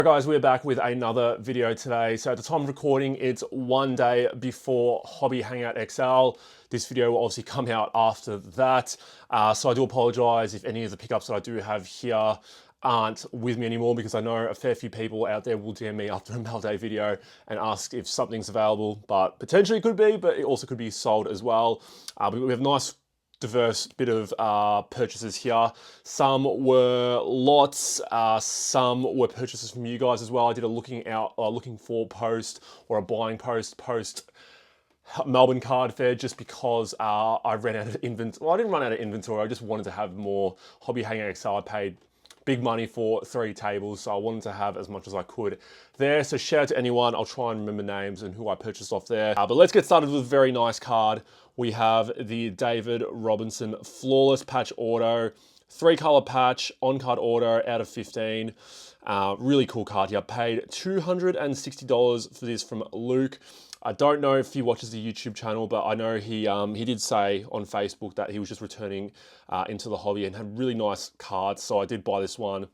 Guys, we're back with another video today. So at the time of recording, it's one day before Hobby Hangout XL. This video will obviously come out after that. So I do apologize if any of the pickups that I do have here aren't with me anymore, because I know a fair few people out there will DM me after a mailday video and ask if something's available, but potentially it could be, but it also could be sold as well. But we have nice diverse bit of purchases here. Some were lots, some were purchases from you guys as well. I did a looking for post or a buying post Melbourne card fair, just because I ran out of inventory. Well, I didn't run out of inventory, I just wanted to have more Hobby Hangout XL. I paid big money for 3 tables, so I wanted to have as much as I could there. So shout out to anyone, I'll try and remember names and who I purchased off there. But let's get started with a very nice card. We have the David Robinson Flawless Patch Auto, 3-color patch, on-card auto out of 15. Really cool card here. Paid $260 for this from Luke. I don't know if he watches the YouTube channel, but I know he did say on Facebook that he was just returning into the hobby and had really nice cards, so I did buy this one.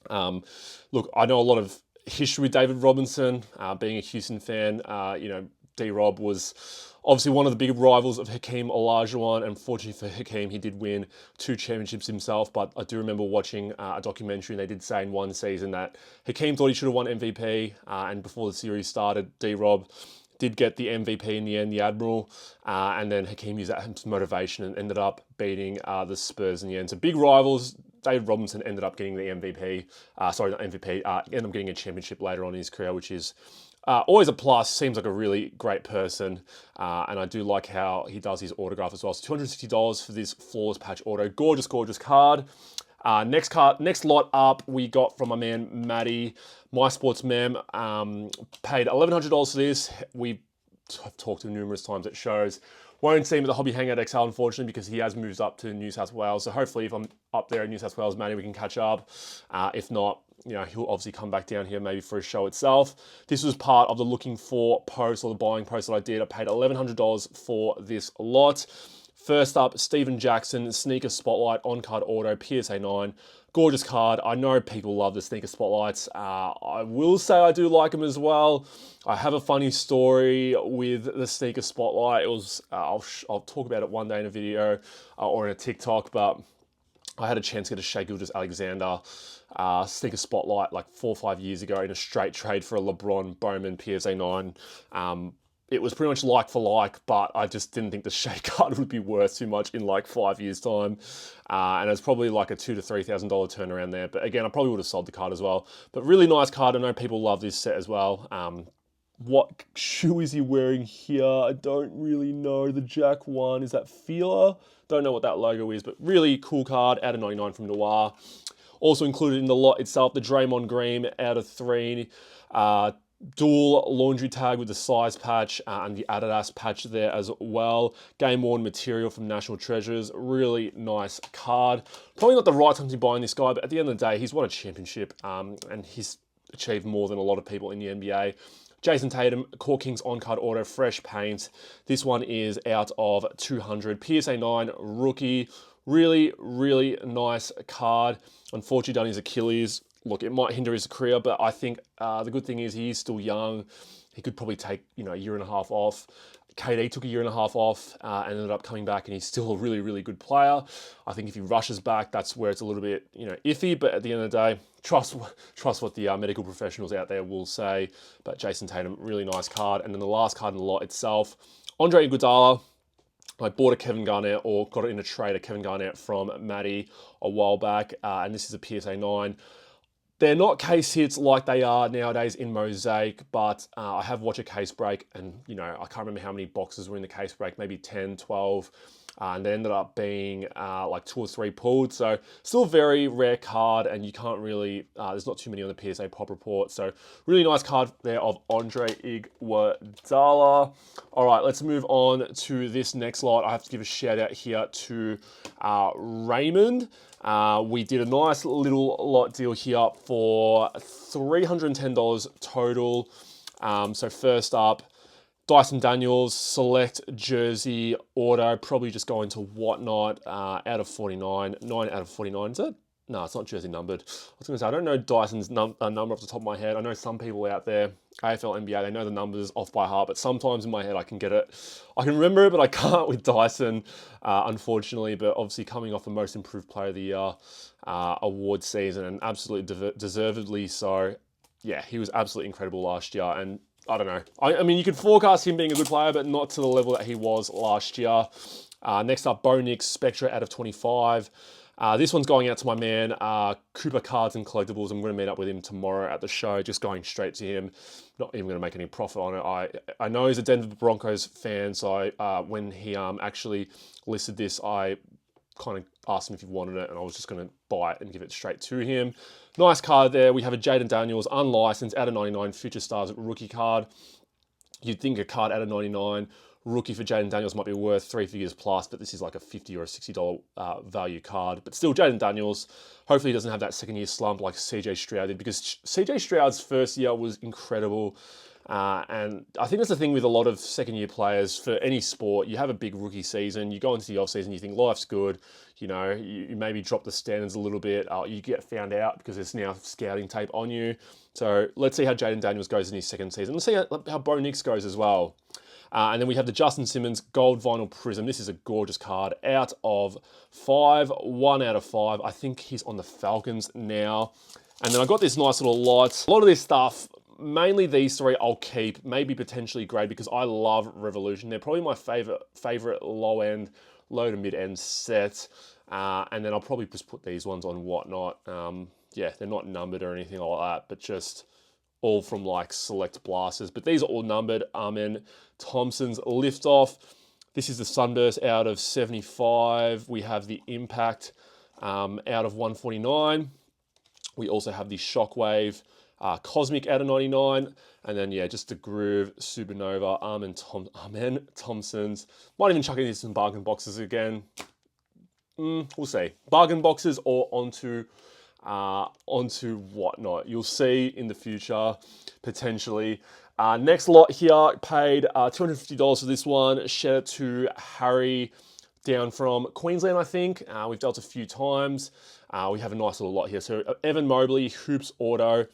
Look, I know a lot of history with David Robinson, being a Houston fan. You know, D-Rob was obviously one of the big rivals of Hakeem Olajuwon, and fortunately for Hakeem, he did win 2 championships himself. But I do remember watching a documentary, and they did say in one season that Hakeem thought he should have won MVP, and before the series started, D-Rob did get the MVP in the end, the Admiral, and then Hakeem used that as motivation and ended up beating the Spurs in the end. So big rivals. David Robinson ended up getting the MVP, sorry, not MVP, ended up getting a championship later on in his career, which is always a plus. Seems like a really great person, and I do like how he does his autograph as well. So $260 for this Flawless Patch Auto. Gorgeous, gorgeous card. Next lot up, we got from my man Maddie, My Sports Mem. Paid $1,100 for this. We have talked to him numerous times at shows. Won't see him at the Hobby Hangout XL, unfortunately, because he has moved up to New South Wales. So hopefully if I'm up there in New South Wales, Maddie, we can catch up. If not, you know, he'll obviously come back down here maybe for a show itself. This was part of the looking for post, or the buying post that I did. I paid $1,100 for this lot. First up, Steven Jackson, Sneaker Spotlight, on-card auto, PSA 9. Gorgeous card. I know people love the Sneaker Spotlights. I will say I do like them as well. I have a funny story with the Sneaker Spotlight. It was, I'll talk about it one day in a video or in a TikTok, but I had a chance to get a Shai Gilgeous-Alexander Sneaker Spotlight like 4 or 5 years ago in a straight trade for a LeBron Bowman PSA 9. It was pretty much like for like, but I just didn't think the Shai card would be worth too much in like 5 years' time. And it's probably like a $2,000 to $3,000 turnaround there. But again, I probably would have sold the card as well. But really nice card. I know people love this set as well. What shoe is he wearing here? I don't really know. The Jack 1, is that Feeler? Don't know what that logo is, but really cool card out of 99 from Noir. Also included in the lot itself, the Draymond Green out of 3. Dual laundry tag with the size patch and the Adidas patch there as well. Game worn material from National Treasures. Really nice card. Probably not the right time to be buying this guy, but at the end of the day, he's won a championship and he's achieved more than a lot of people in the NBA. Jason Tatum, Court Kings on-card auto, fresh paint. This one is out of 200. PSA 9 rookie. Really, really nice card. Unfortunately done his Achilles. Look, it might hinder his career, but I think the good thing is he is still young. He could probably take, you know, a year and a half off. KD took a year and a half off and ended up coming back, and he's still a really, really good player. I think if he rushes back, that's where it's a little bit, you know, iffy. But at the end of the day, trust what the medical professionals out there will say. But Jason Tatum, really nice card. And then the last card in the lot itself, Andre Iguodala. I bought a Kevin Garnett, or got it in a trade, a Kevin Garnett from Maddie a while back, and this is a PSA 9. They're not case hits like they are nowadays in Mosaic, but I have watched a case break, and you know, I can't remember how many boxes were in the case break, maybe 10, 12, and they ended up being like 2 or 3 pulled. So still a very rare card, and you can't really, there's not too many on the PSA Pop Report. So really nice card there of Andre Iguodala. All right, let's move on to this next lot. I have to give a shout out here to Raymond. We did a nice little lot deal here for $310 total. So first up, Dyson Daniels, select jersey auto, probably just going to Whatnot, out of 49, 9 out of 49, is it? No, it's not jersey numbered. I was going to say, I don't know Dyson's number off the top of my head. I know some people out there, AFL, NBA, they know the numbers off by heart, but sometimes in my head I can get it. I can remember it, but I can't with Dyson, unfortunately. But obviously coming off the Most Improved Player of the Year award season, and absolutely deservedly so. Yeah, he was absolutely incredible last year, and I don't know. I mean, you could forecast him being a good player, but not to the level that he was last year. Next up, Bo Nix, Spectra out of 25. This one's going out to my man, Cooper Cards and Collectibles. I'm going to meet up with him tomorrow at the show, just going straight to him. Not even going to make any profit on it. I know he's a Denver Broncos fan, so when he actually listed this, I kind of asked him if he wanted it, and I was just going to buy it and give it straight to him. Nice card there. We have a Jaden Daniels, unlicensed, out of 99, Future Stars rookie card. You'd think a card out of 99 rookie for Jaden Daniels might be worth 3 figures plus, but this is like a $50 or a $60 value card. But still, Jaden Daniels, hopefully he doesn't have that second year slump like CJ Stroud did, because CJ Stroud's first year was incredible. And I think that's the thing with a lot of second year players for any sport. You have a big rookie season, you go into the off season, you think life's good, you know, you maybe drop the standards a little bit, you get found out because there's now scouting tape on you. So let's see how Jaden Daniels goes in his second season. Let's see how Bo Nix goes as well. And then we have the Justin Simmons Gold Vinyl Prism. This is a gorgeous card. Out of 5, 1 out of 5. I think he's on the Falcons now. And then I got this nice little lot. A lot of this stuff, mainly these three, I'll keep. Maybe potentially grade, because I love Revolution. They're probably my favorite low to mid end set. And then I'll probably just put these ones on Whatnot. Yeah, they're not numbered or anything like that, but just all from like select blasters. But these are all numbered. Amen. Thompson's Liftoff. This is the Sunburst out of 75. We have the Impact out of 149. We also have the Shockwave Cosmic out of 99. And then, yeah, just the Groove Supernova, Amen Thompson's. Might even chuck in some bargain boxes again. We'll see. Bargain boxes or onto Whatnot. You'll see in the future, potentially. Next lot here, paid $250 for this one. Shout out to Harry down from Queensland, I think. We've dealt a few times. We have a nice little lot here. So Evan Mobley, Hoops Auto.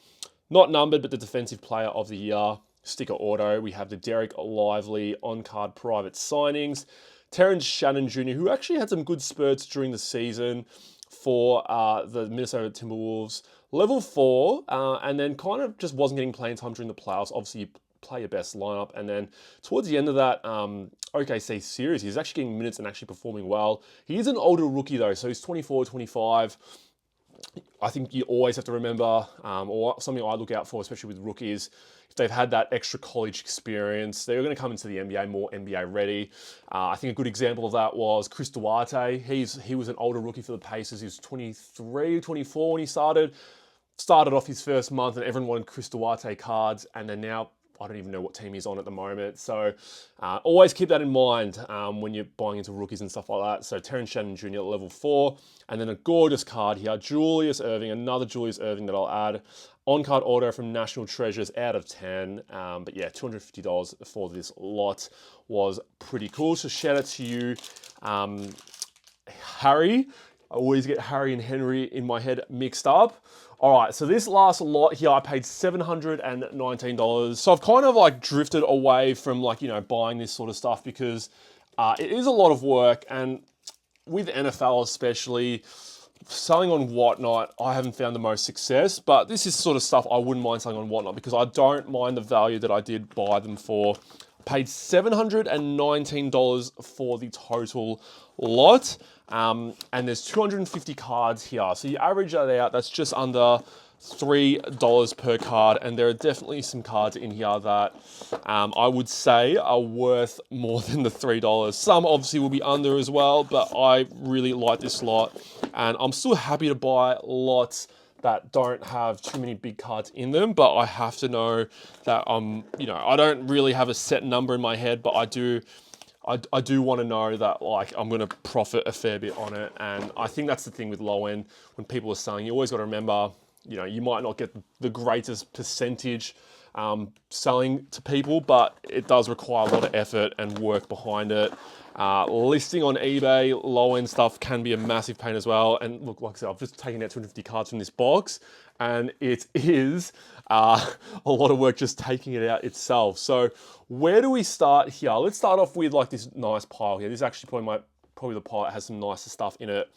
Not numbered, but the Defensive Player of the Year. Sticker Auto. We have the Derek Lively on-card private signings. Terrence Shannon Jr., who actually had some good spurts during the season for the Minnesota Timberwolves. Level 4, and then kind of just wasn't getting playing time during the playoffs. Obviously, you play your best lineup. And then towards the end of that OKC series, he's actually getting minutes and actually performing well. He is an older rookie, though, so he's 24, 25. I think you always have to remember, or something I look out for, especially with rookies, if they've had that extra college experience, they're going to come into the NBA more NBA ready. I think a good example of that was Chris Duarte. He was an older rookie for the Pacers. He was 23, 24 when he started off his first month, and everyone wanted Chris Duarte cards, and then now I don't even know what team he's on at the moment. So always keep that in mind when you're buying into rookies and stuff like that. So Terrence Shannon Jr. at level 4. And then a gorgeous card here, Julius Erving, another Julius Erving that I'll add. On-card auto from National Treasures out of 10. But yeah, $250 for this lot was pretty cool. So shout out to you, Harry. I always get Harry and Henry in my head mixed up. All right, so this last lot here, I paid $719. So I've kind of like drifted away from like, you know, buying this sort of stuff because it is a lot of work. And with NFL especially, selling on Whatnot, I haven't found the most success. But this is sort of stuff I wouldn't mind selling on Whatnot because I don't mind the value that I did buy them for. Paid $719 for the total lot. And there's 250 cards here. So you average that out, that's just under $3 per card. And there are definitely some cards in here that I would say are worth more than the $3. Some obviously will be under as well, but I really like this lot. And I'm still happy to buy lots that don't have too many big cards in them, but I have to know that you know, I don't really have a set number in my head, but I do want to know that like I'm going to profit a fair bit on it. And I think that's the thing with low end when people are selling. You always got to remember you know, you might not get the greatest percentage selling to people, but it does require a lot of effort and work behind it. Listing on eBay, low-end stuff can be a massive pain as well. And look, like I said, I've just taken out 250 cards from this box, and it is a lot of work just taking it out itself. So where do we start here? Let's start off with like this nice pile here. This is actually probably the pile that has some nicer stuff in it.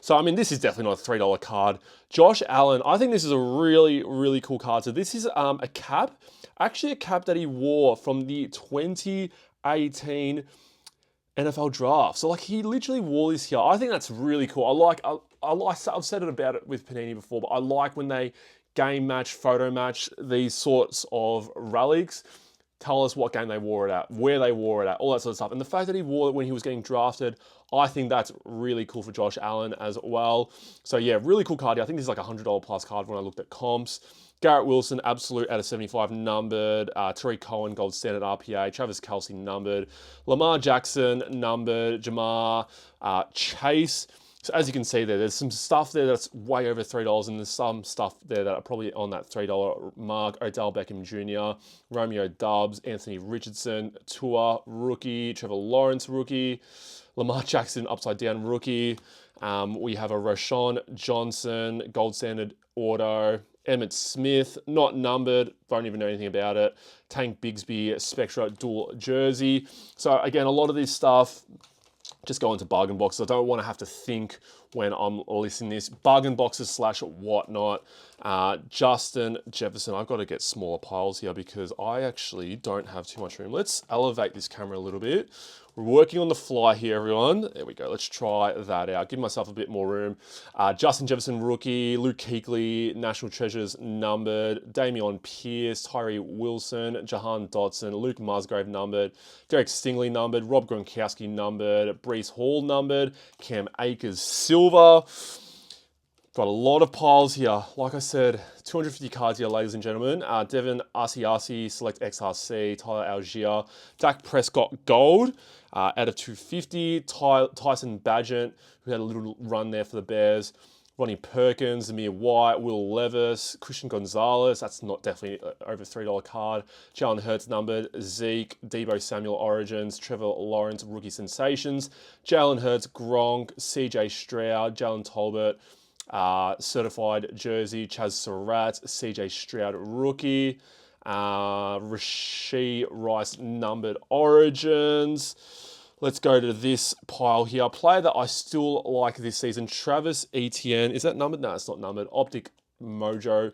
So, I mean, this is definitely not a $3 card. Josh Allen, I think this is a really, really cool card. So this is a cap, actually a cap that he wore from the 2018 NFL draft. So like he literally wore this here. I think that's really cool. I've said it about it with Panini before, but I like when they game match, photo match these sorts of relics. Tell us what game they wore it at, where they wore it at, all that sort of stuff. And the fact that he wore it when he was getting drafted, I think that's really cool for Josh Allen as well. So yeah, really cool card here. I think this is like a $100 plus card when I looked at comps. Garrett Wilson, absolute out of 75 numbered. Tariq Cohen, gold standard RPA. Travis Kelce, numbered. Lamar Jackson, numbered. Jamar Chase. So as you can see there's some stuff there that's way over $3, and there's some stuff there that are probably on that $3 mark. Odell Beckham Jr., Romeo Doubs, Anthony Richardson, Tua, rookie, Trevor Lawrence, rookie, Lamar Jackson, upside down, rookie. We have a Rashawn Johnson, gold standard auto. Emmitt Smith, not numbered, don't even know anything about it. Tank Bigsby, Spectra, dual jersey. So again, a lot of this stuff, just go into bargain boxes. I don't want to have to think when I'm listing this. Bargain boxes / whatnot. Justin Jefferson. I've got to get smaller piles here because I actually don't have too much room. Let's elevate this camera a little bit. We're working on the fly here, everyone. There we go. Let's try that out. Give myself a bit more room. Justin Jefferson, rookie. Luke Kuechly, National Treasures, numbered. Dameon Pierce, Tyree Wilson, Jahan Dotson, Luke Musgrave, numbered. Derek Stingley, numbered. Rob Gronkowski, numbered. Breece Hall, numbered. Cam Akers, silver. Got a lot of piles here. Like I said, 250 cards here, ladies and gentlemen. Devin Asiasi, Select XRC, Tyler Algier, Dak Prescott, gold out of 250. Tyson Bagent, who had a little run there for the Bears. Ronnie Perkins, Amir White, Will Levis, Christian Gonzalez. That's not definitely over $3 card. Jalen Hurts, numbered. Zeke, Debo Samuel, Origins. Trevor Lawrence, rookie sensations. Jalen Hurts, Gronk, CJ Stroud, Jalen Tolbert, certified jersey, Chaz Surratt, CJ Stroud, rookie, Rashee Rice, numbered origins. Let's go to this pile here. A player that I still like this season, Travis Etienne. Is that numbered? No, it's not numbered. Optic Mojo.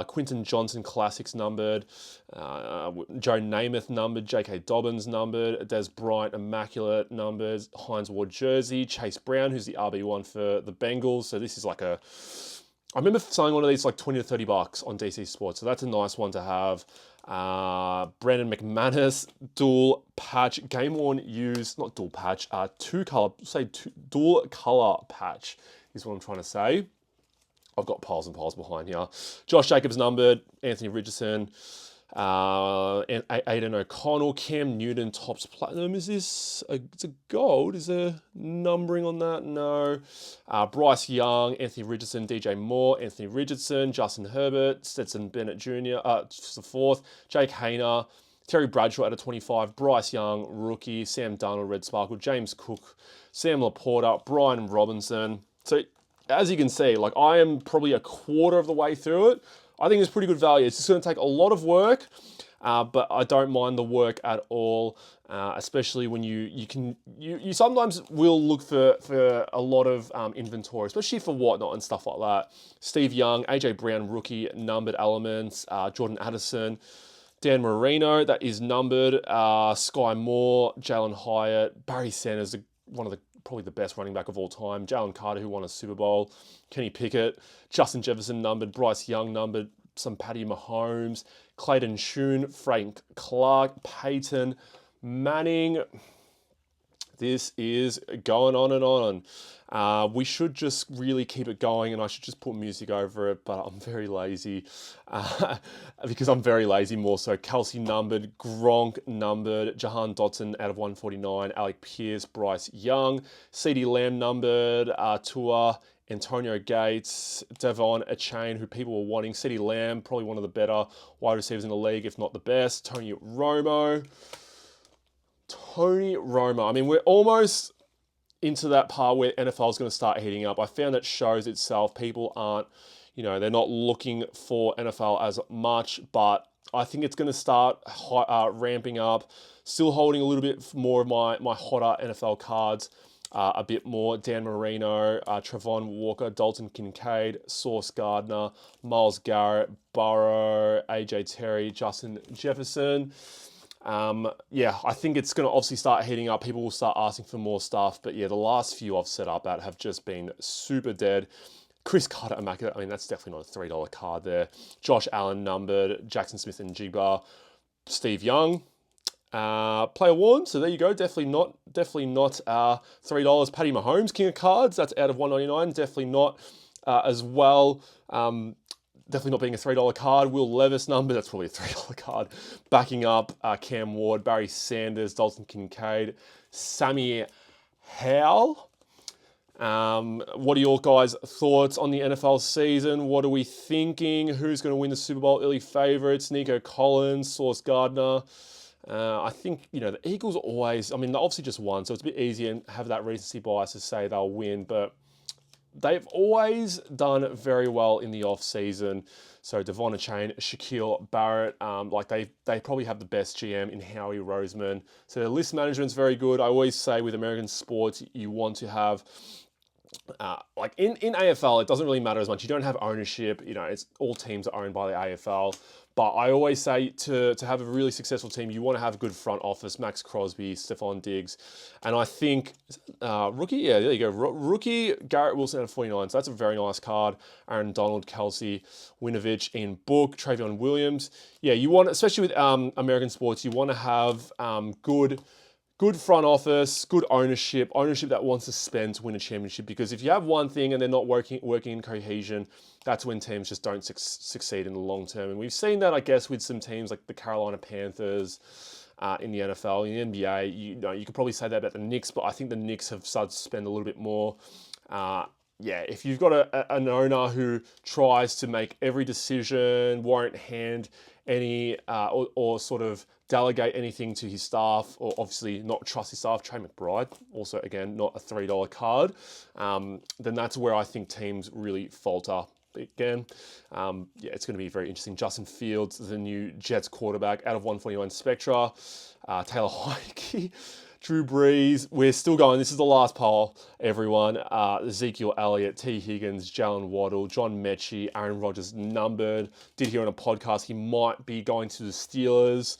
Quinton Johnson, classics, numbered. Joe Namath, numbered. J.K. Dobbins, numbered. Des Bryant, immaculate, numbered. Hines Ward, jersey. Chase Brown, who's the RB1 for the Bengals. So this is like a... I remember selling one of these like 20 to $30 on DC Sports. So that's a nice one to have. Brandon McManus, dual patch. Game worn used, not dual patch, dual color patch is what I'm trying to say. I've got piles and piles behind here. Josh Jacobs, numbered. Anthony Richardson. Aiden O'Connell. Cam Newton, tops platinum. Is this it's a gold? Is there numbering on that? No. Bryce Young, Anthony Richardson, DJ Moore, Anthony Richardson, Justin Herbert, Stetson Bennett Jr., the fourth. Jake Hayner, Terry Bradshaw out of 25, Bryce Young, rookie, Sam Darnold, Red Sparkle, James Cook, Sam Laporta, Brian Robinson. So as you can see, like I am probably a quarter of the way through it. I think it's pretty good value. It's just going to take a lot of work, but I don't mind the work at all, especially when you sometimes will look for a lot of inventory, especially for whatnot and stuff like that. Steve Young, AJ Brown, rookie, numbered elements, Jordan Addison, Dan Marino, that is numbered, Sky Moore, Jalen Hyatt, Barry Sanders, one of the probably the best running back of all time. Jalen Carter, who won a Super Bowl. Kenny Pickett. Justin Jefferson, numbered. Bryce Young, numbered. Some Patty Mahomes. Clayton Shoon. Frank Clark. Peyton Manning. This is going on and on. We should just really keep it going, and I should just put music over it, but I'm very lazy. Because I'm very lazy more so. Kelsey, numbered. Gronk, numbered. Jahan Dotson out of 149. Alec Pierce, Bryce Young. CeeDee Lamb, numbered. Tua, Antonio Gates, Devon Achane, who people were wanting, CeeDee Lamb, probably one of the better wide receivers in the league, if not the best, Tony Romo. I mean, we're almost into that part where NFL is going to start heating up. I found that shows itself. People aren't, they're not looking for NFL as much, but I think it's going to start ramping up. Still holding a little bit more of my hotter NFL cards. A bit more. Dan Marino, Trevon Walker, Dalton Kincaid, Sauce Gardner, Myles Garrett, Burrow, AJ Terry, Justin Jefferson. Yeah, I think it's going to obviously start heating up. People will start asking for more stuff. But yeah, the last few I've set up that have just been super dead. Chris Carter, Immaculate. I mean, that's definitely not a $3 card there. Josh Allen numbered, Jackson Smith and Jigba, Steve Young. Player worn, so there you go. Definitely not $3. Patty Mahomes, King of Cards. That's out of $1.99. Definitely not as well. Definitely not being a $3 card. Will Levis number, that's probably a $3 card. Backing up Cam Ward, Barry Sanders, Dalton Kincaid, Sammy Howell. What are your guys' thoughts on the NFL season? What are we thinking? Who's going to win the Super Bowl? Early favorites, Nico Collins, Sauce Gardner. I think, the Eagles always, I mean, they obviously just won, so it's a bit easier and have that recency bias to say they'll win, but they've always done very well in the off-season. So Devon Achane, Shaquille Barrett, they probably have the best GM in Howie Roseman. So their list management's very good. I always say with American sports, you want to have in AFL, it doesn't really matter as much. You don't have ownership. It's all teams are owned by the AFL. But I always say to have a really successful team, you want to have a good front office. Max Crosby, Stephon Diggs. And I think, rookie, yeah, there you go. Rookie, Garrett Wilson out of 49. So that's a very nice card. Aaron Donald, Kelsey, Winovich in book, Travion Williams. Yeah, you want, especially with American sports, you want to have good front office, good ownership that wants to spend to win a championship. Because if you have one thing and they're not working in cohesion, that's when teams just don't succeed in the long term. And we've seen that, I guess, with some teams like the Carolina Panthers in the NFL. In the NBA, you could probably say that about the Knicks, but I think the Knicks have started to spend a little bit more. Yeah, if you've got an owner who tries to make every decision, won't hand any or sort of delegate anything to his staff, or obviously not trust his staff, Trey McBride, also again, not a $3 card, then that's where I think teams really falter. Again, yeah, it's going to be very interesting. Justin Fields, the new Jets quarterback, out of 149 Spectra. Taylor Heinicke, Drew Brees. We're still going. This is the last poll, everyone. Ezekiel Elliott, T. Higgins, Jalen Waddle, John Mechie, Aaron Rodgers numbered. Did hear on a podcast he might be going to the Steelers,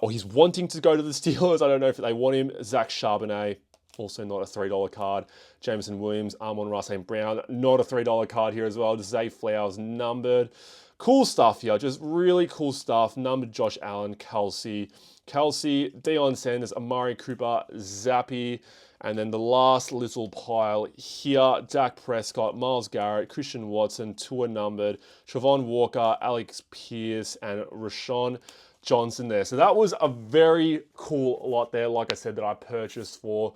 or he's wanting to go to the Steelers. I don't know if they want him. Zach Charbonnet, also not a $3 card. Jameson Williams, Amon-Ra St. Brown, not a $3 card here as well. Zay Flowers numbered. Cool stuff here, just really cool stuff. Numbered Josh Allen, Kelsey, Deion Sanders, Amari Cooper, Zappy, and then the last little pile here, Dak Prescott, Myles Garrett, Christian Watson, Tua numbered, Trevon Walker, Alex Pierce, and Rashawn Johnson there. So that was a very cool lot there, like I said, that I purchased for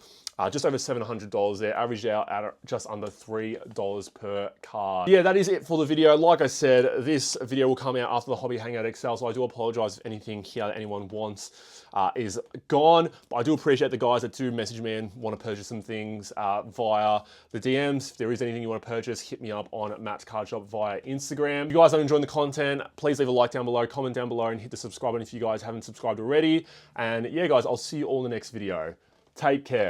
just over $700 there, averaged out at just under $3 per card. Yeah, that is it for the video. Like I said, this video will come out after the Hobby Hangout XL, so I do apologize if anything here that anyone wants is gone. But I do appreciate the guys that do message me and want to purchase some things via the DMs. If there is anything you want to purchase, hit me up on mattscardshop via Instagram. If you guys are enjoying the content, please leave a like down below, comment down below, and hit the subscribe button if you guys haven't subscribed already. And yeah, guys, I'll see you all in the next video. Take care.